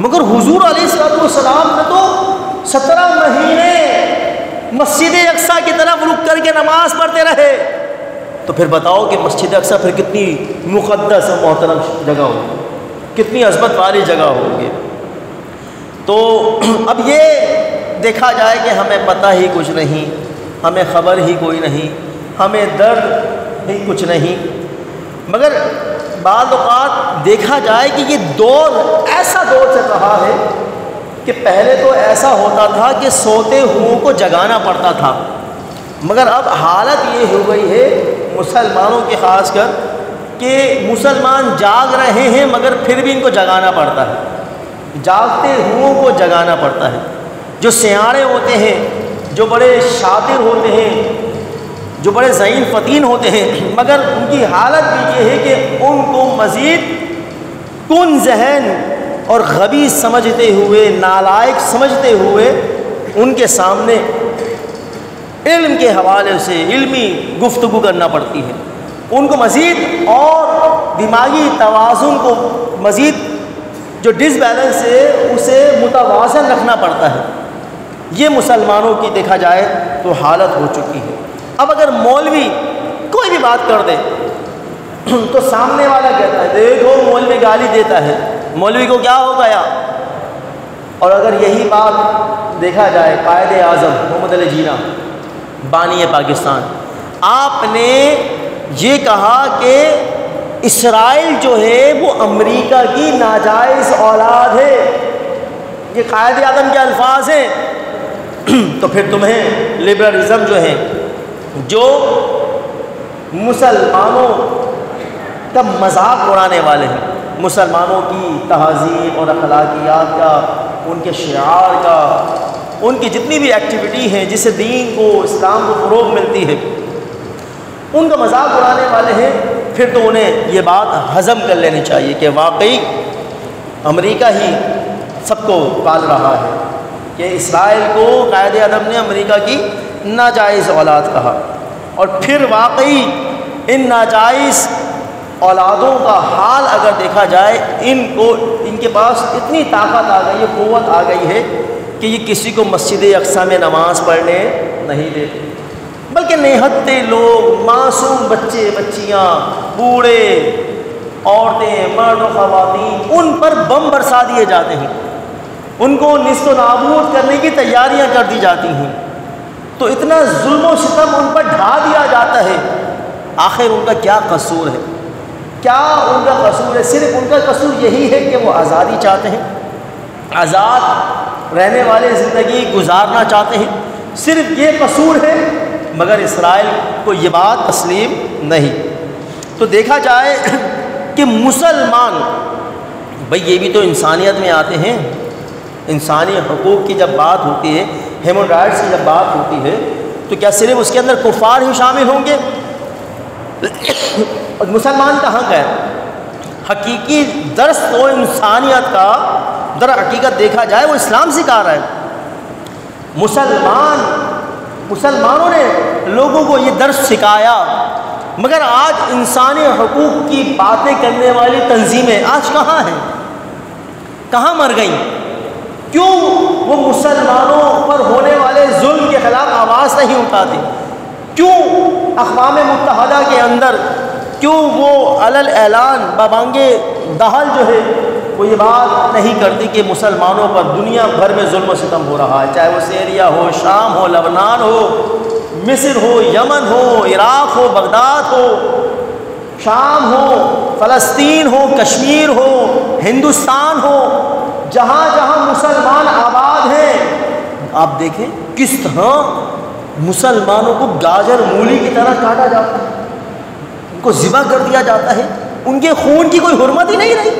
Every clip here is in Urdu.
مگر حضور علیہ السلام نے تو 17 مہینے مسجد اقصیٰ کی طرف رک کر کے نماز پڑھتے رہے. تو پھر بتاؤ کہ مسجد اقصیٰ پھر کتنی مقدس اور محترم جگہ ہوگی, کتنی عظمت والی جگہ ہوگی. تو اب یہ دیکھا جائے کہ ہمیں پتہ ہی کچھ نہیں, ہمیں خبر ہی کوئی نہیں, ہمیں درد ہی کچھ نہیں. مگر بعض اوقات دیکھا جائے کہ یہ دور ایسا دور چل رہا ہے کہ پہلے تو ایسا ہوتا تھا کہ سوتے ہوئوں کو جگانا پڑتا تھا, مگر اب حالت یہ ہو گئی ہے مسلمانوں کی خاص کر کہ مسلمان جاگ رہے ہیں مگر پھر بھی ان کو جگانا پڑتا ہے, جاگتے ہوئوں کو جگانا پڑتا ہے. جو سیاڑے ہوتے ہیں, جو بڑے شاطر ہوتے ہیں, جو بڑے ذہین فطین ہوتے ہیں, مگر ان کی حالت بھی یہ ہے کہ ان کو مزید کن ذہن اور غبی سمجھتے ہوئے, نالائق سمجھتے ہوئے ان کے سامنے علم کے حوالے سے علمی گفتگو کرنا پڑتی ہے. ان کو مزید اور دماغی توازن کو مزید جو ڈس بیلنس ہے اسے متوازن رکھنا پڑتا ہے. یہ مسلمانوں کی دیکھا جائے تو حالت ہو چکی ہے. اب اگر مولوی کوئی بھی بات کر دے تو سامنے والا کہتا ہے دیکھو مولوی گالی دیتا ہے, مولوی کو کیا ہو گیا. اور اگر یہی بات دیکھا جائے قائد اعظم محمد علی جناح بانی پاکستان, آپ نے یہ کہا کہ اسرائیل جو ہے وہ امریکہ کی ناجائز اولاد ہے, یہ قائد اعظم کے الفاظ ہیں. تو پھر تمہیں لبرلزم جو ہے, جو مسلمانوں کا مذاق اڑانے والے ہیں, مسلمانوں کی تہذیب اور اخلاقیات کا, ان کے شعار کا, ان کی جتنی بھی ایکٹیویٹی ہیں جس سے دین کو اسلام کو فروغ ملتی ہے, ان کا مذاق اڑانے والے ہیں, پھر تو انہیں یہ بات ہضم کر لینی چاہیے کہ واقعی امریکہ ہی سب کو پال رہا ہے, کہ اسرائیل کو قائد اعظم نے امریکہ کی ناجائز اولاد کہا. اور پھر واقعی ان ناجائز اولادوں کا حال اگر دیکھا جائے, ان کے پاس اتنی طاقت آ گئی ہے, قوت آ گئی ہے کہ یہ کسی کو مسجد اقصیٰ میں نماز پڑھنے نہیں دیتے, بلکہ نہتے لوگ, معصوم بچے بچیاں, بوڑھے, عورتیں, مرد و خواتین, ان پر بم برسا دیے جاتے ہیں, ان کو نیست و نابود کرنے کی تیاریاں کر دی جاتی ہیں. تو اتنا ظلم و ستم ان پر ڈھا دیا جاتا ہے. آخر ان کا کیا قصور ہے, کیا ان کا قصور ہے؟ صرف ان کا قصور یہی ہے کہ وہ آزادی چاہتے ہیں, آزاد رہنے والے زندگی گزارنا چاہتے ہیں, صرف یہ قصور ہے. مگر اسرائیل کو یہ بات تسلیم نہیں. تو دیکھا جائے کہ مسلمان, بھئی یہ بھی تو انسانیت میں آتے ہیں, انسانی حقوق کی جب بات ہوتی ہے, ہیومن رائٹس کی جب بات ہوتی ہے, تو کیا صرف اس کے اندر کفار ہی شامل ہوں گے؟ اور مسلمان کا حق ہے. حقیقی درس تو انسانیت کا در حقیقت دیکھا جائے وہ اسلام سکھا رہا ہے. مسلمانوں نے لوگوں کو یہ درس سکھایا, مگر آج انسانی حقوق کی باتیں کرنے والی تنظیمیں آج کہاں ہیں, کہاں مر گئیں؟ کیوں وہ مسلمانوں پر ہونے والے ظلم کے خلاف آواز نہیں اٹھاتے؟ کیوں اقوام متحدہ کے اندر کیوں وہ علل اعلان بابانگے دہل جو ہے وہ یہ بات نہیں کرتی کہ مسلمانوں پر دنیا بھر میں ظلم و ستم ہو رہا ہے, چاہے وہ سیریا ہو, شام ہو, لبنان ہو, مصر ہو, یمن ہو, عراق ہو, بغداد ہو, شام ہو, فلسطین ہو, کشمیر ہو, ہندوستان ہو, جہاں جہاں مسلمان آباد ہیں. آپ دیکھیں کس طرح مسلمانوں کو گاجر مولی کی طرح کاٹا جاتا ہے, ان کو ذبح کر دیا جاتا ہے, ان کے خون کی کوئی حرمت ہی نہیں رہی.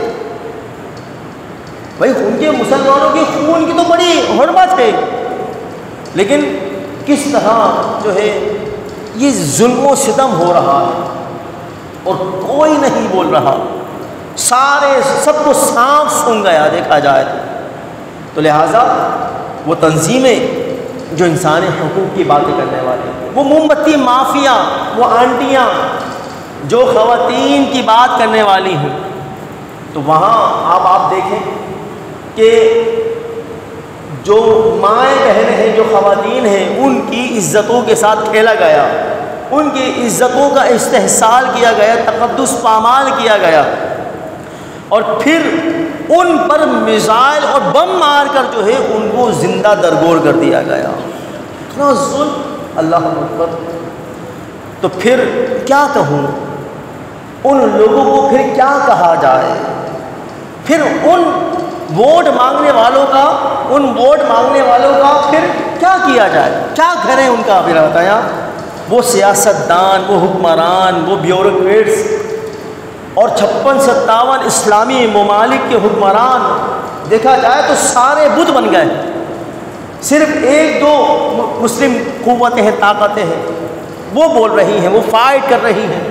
بھائی ان کے مسلمانوں کے خون کی تو بڑی حرمت ہے, لیکن کس طرح جو ہے یہ ظلم و ستم ہو رہا ہے اور کوئی نہیں بول رہا, سب کو سانپ سونگھ گیا دیکھا جائے تو. لہٰذا وہ تنظیمیں جو انسانی حقوق کی باتیں کرنے والے, وہ موم بتی مافیا, وہ آنٹیاں جو خواتین کی بات کرنے والی ہیں, تو وہاں آپ دیکھیں کہ جو مائیں بہنیں ہیں، جو خواتین ہیں، ان کی عزتوں کے ساتھ کھیلا گیا، ان کی عزتوں کا استحصال کیا گیا، تقدس پامال کیا گیا، اور پھر ان پر میزائل اور بم مار کر جو ہے ان کو زندہ درگور کر دیا گیا۔ اتنا ظلم، اللہ اکبر۔ تو پھر کیا کہوں، ان لوگوں کو پھر کیا کہا جائے؟ پھر ان ووٹ مانگنے والوں کا پھر کیا کیا جائے؟ کیا کریں ان کا؟ پھر بتایا، وہ سیاستدان، وہ حکمران، وہ بیوروکریٹس اور 56-57 اسلامی ممالک کے حکمران دیکھا جائے تو سارے بدھ بن گئے۔ صرف 1-2 مسلم قوتیں ہیں، طاقتیں ہیں، وہ بول رہی ہیں، وہ فائٹ کر رہی ہیں،